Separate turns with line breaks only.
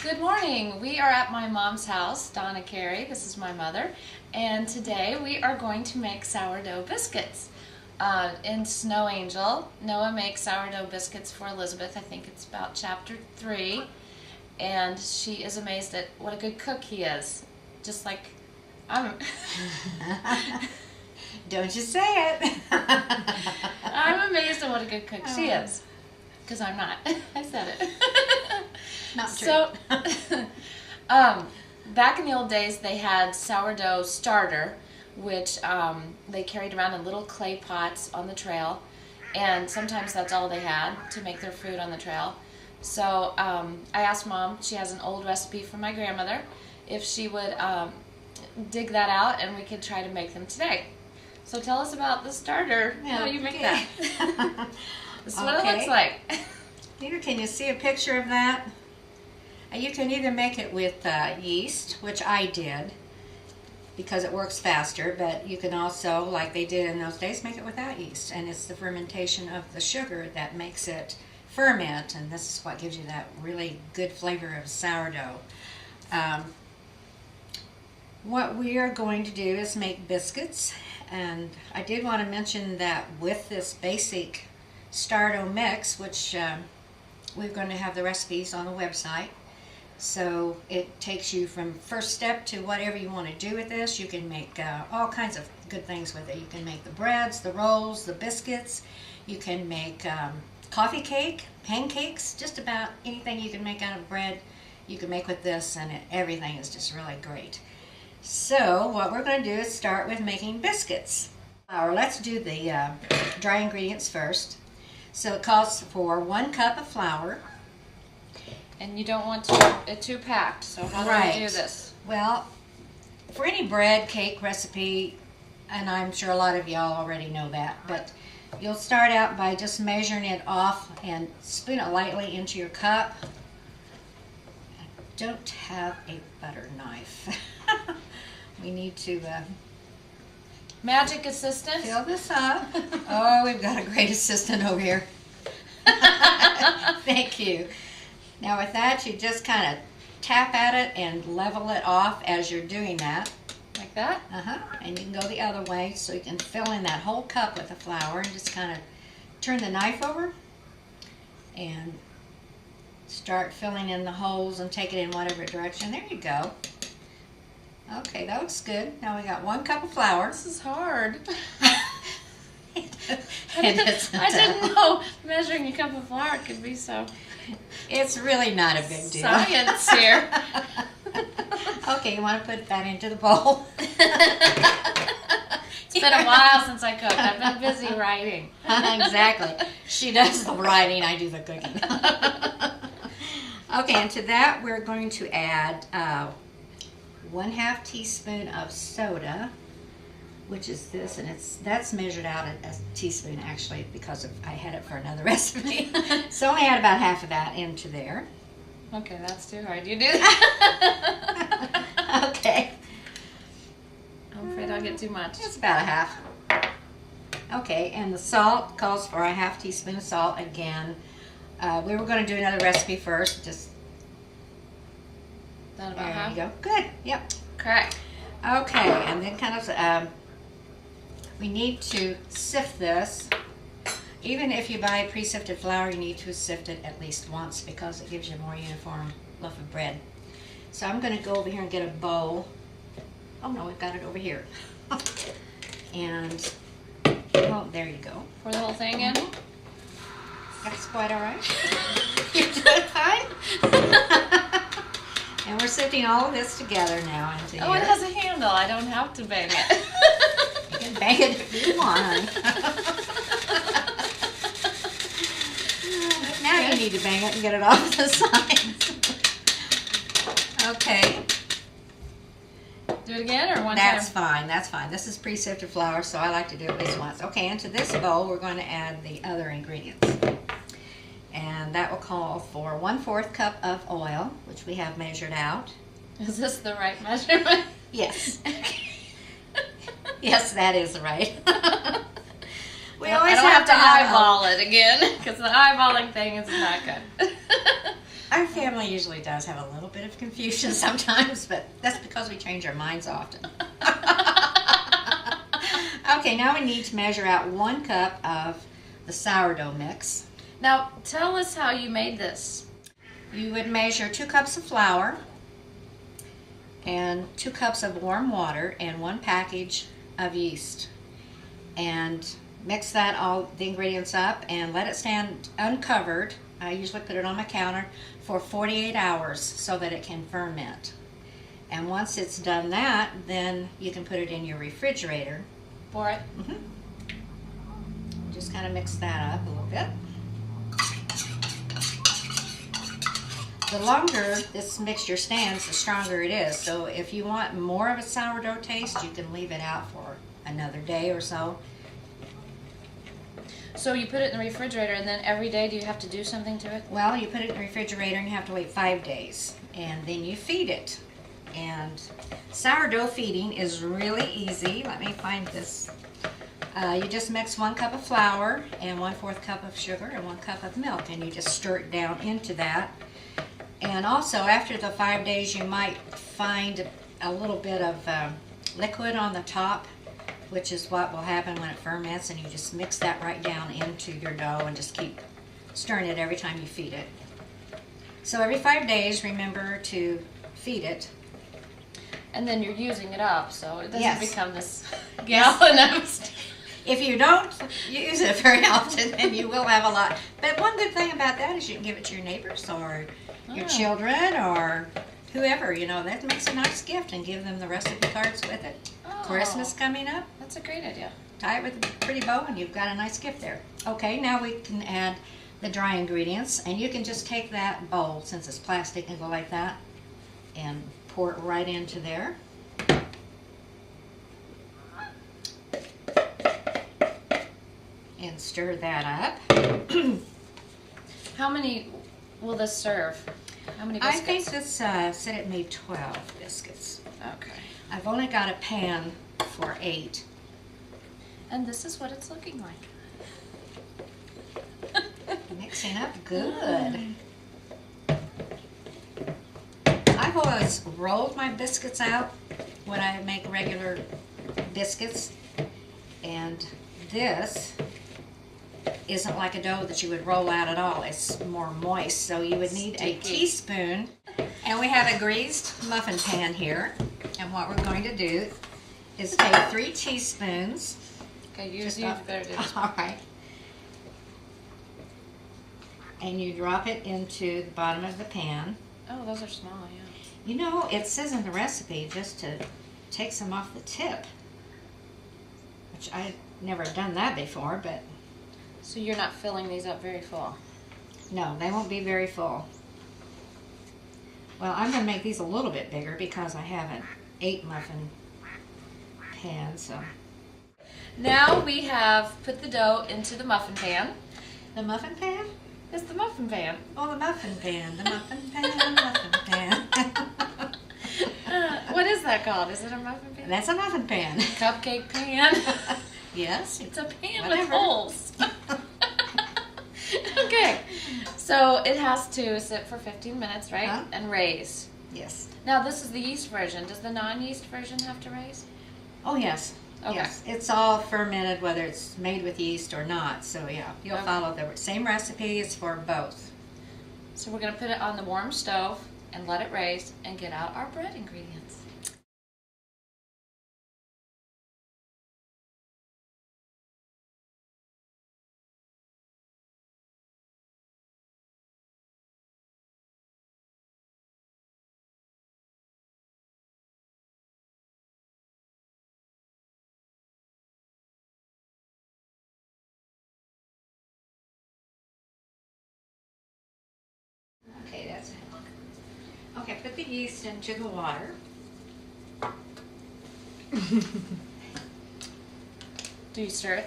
Good morning. We are at my mom's house, Donna Carie. This is my mother. And today we are going to make sourdough biscuits. In Snow Angel, Noah makes sourdough biscuits for Elizabeth. I think it's about chapter 3. And she is amazed at what a good cook he is. Just like I'm.
Don't you say it.
I'm amazed at what a good cook she is. Because I'm not. I said it.
Not true.
So, back in the old days, they had sourdough starter, which they carried around in little clay pots on the trail, and sometimes that's all they had to make their food on the trail. So I asked Mom, she has an old recipe from my grandmother, if she would dig that out and we could try to make them today. So tell us about the starter, how you make that. This is what it looks like.
Here, can you see a picture of that? You can either make it with yeast, which I did because it works faster, but you can also, like they did in those days, make it without yeast. And it's the fermentation of the sugar that makes it ferment, and this is what gives you that really good flavor of sourdough. What we are going to do is make biscuits, and I did want to mention that with this basic sourdough mix, which we're going to have the recipes on the website. So it takes you from first step to whatever you want to do with this. You can make all kinds of good things with it. You can make the breads, the rolls, the biscuits. You can make coffee cake, pancakes, just about anything you can make out of bread you can make with this, and everything is just really great. So what we're going to do is start with making biscuits. Let's do the dry ingredients first. So it calls for 1 cup of flour.
And you don't want it too packed, so how do we do this?
Well, for any bread, cake recipe, and I'm sure a lot of y'all already know that, but you'll start out by just measuring it off and spoon it lightly into your cup. I don't have a butter knife. We need to
magic assistant.
Fill this up. Oh, we've got a great assistant over here. Thank you. Now with that, you just kind of tap at it and level it off as you're doing that.
Like that?
And you can go the other way so you can fill in that whole cup with the flour and just kind of turn the knife over and start filling in the holes and take it in whatever direction. There you go. Okay, that looks good. Now we got 1 cup of flour.
This is hard. I
I
didn't know measuring a cup of flour could be so.
It's really not a big deal.
Science here.
Okay, you want to put that into the bowl?
It's been a while since I cooked. I've been busy writing.
Exactly. She does the writing, I do the cooking. Okay, and to that we're going to add 1/2 teaspoon of soda, which is this, and that's measured out at a teaspoon actually because I had it for another recipe. So only add about half of that into there.
Okay, that's too hard. You do that?
Okay.
I'm afraid I'll get too much.
It's about a half. Okay, and the salt calls for 1/2 teaspoon of salt again. We were going to do another recipe first. Just
That about
there
half?
you go. Good. Yep.
Correct.
Okay, and then kind of we need to sift this. Even if you buy pre-sifted flour, you need to sift it at least once because it gives you a more uniform loaf of bread. So I'm going to go over here and get a bowl. Oh no, we've got it over here. And, oh, there you go.
Pour the whole thing in?
That's quite all right. You're doing fine. And we're sifting all of this together now into
Oh,
here.
it has a handle. I don't have to bang it.
You can bang it if you want. Now you need to bang it and get it off the sides. Okay.
Do it again or one
That's
time?
fine. That's fine. This is pre-sifted flour, so I like to do it at least once. Okay, into this bowl, we're going to add the other ingredients. And that will call for 1/4 cup of oil, which we have measured out.
Is this the right measurement?
Yes. Yes, that is right.
I don't have to eyeball it again because the eyeballing thing is not good.
Our family usually does have a little bit of confusion sometimes, but that's because we change our minds often. Okay, now we need to measure out 1 cup of the sourdough mix.
Now, tell us how you made this.
You would measure 2 cups of flour and 2 cups of warm water and 1 package of yeast. And mix all the ingredients up and let it stand uncovered. I usually put it on my counter for 48 hours so that it can ferment. And once it's done that, then you can put it in your refrigerator.
For it?
Just kind of mix that up a little bit. The longer this mixture stands, the stronger it is. So if you want more of a sourdough taste, you can leave it out for another day or so.
So you put it in the refrigerator, and then every day do you have to do something to it?
Well, you put it in the refrigerator and you have to wait 5 days. And then you feed it. And sourdough feeding is really easy. Let me find this. You just mix 1 cup of flour and 1/4 cup of sugar and 1 cup of milk, and you just stir it down into that. And also, after the 5 days, you might find a little bit of liquid on the top, which is what will happen when it ferments, and you just mix that right down into your dough and just keep stirring it every time you feed it. So every 5 days, remember to feed it.
And then you're using it up, so it doesn't
Yes.
become this gallon of.
If you don't use it very often, then you will have a lot. But one good thing about that is you can give it to your neighbors or your children or whoever. You know, that makes a nice gift, and give them the recipe cards with it.
Oh.
Christmas coming up.
That's a great idea.
Tie it with a pretty bow and you've got a nice gift there. Okay, now we can add the dry ingredients, and you can just take that bowl, since it's plastic, and go like that and pour it right into there. And stir that up.
How many will this serve? How many
I
biscuits?
think this said it made 12 biscuits.
Okay.
I've only got a pan for 8.
And this is what it's looking like.
Mixing up good. I've always rolled my biscuits out when I make regular biscuits, and this isn't like a dough that you would roll out at all. It's more moist, so you would need a teaspoon. And we have a greased muffin pan here, and what we're going to do is take 3 teaspoons.
Okay, you better do this.
All right. And you drop it into the bottom of the pan.
Oh, those are small, yeah.
You know, it says in the recipe just to take some off the tip, which I've never done that before, but
So you're not filling these up very full.
no, they won't be very full. Well, I'm going to make these a little bit bigger because I have an 8 muffin pan, so.
Now we have put the dough into the muffin pan.
The muffin pan?
It's the muffin pan.
Oh, the muffin pan, the muffin pan, the muffin pan.
What is that called? Is it a muffin pan?
That's a muffin pan.
Cupcake pan.
Yes.
It's a pan
Whatever.
with holes. Okay, so it has to sit for 15 minutes, right?
Huh?
And raise.
Yes.
Now this is the yeast version. Does the non-yeast version have to raise?
Oh, yes.
Okay.
Yes. It's all fermented, whether it's made with yeast or not. So, yeah, you'll
Okay.
follow the same recipes for both.
So we're going to put it on the warm stove and let it raise and get out our bread ingredients.
Okay, that's it. Okay, put the yeast into the water.
Do you stir it?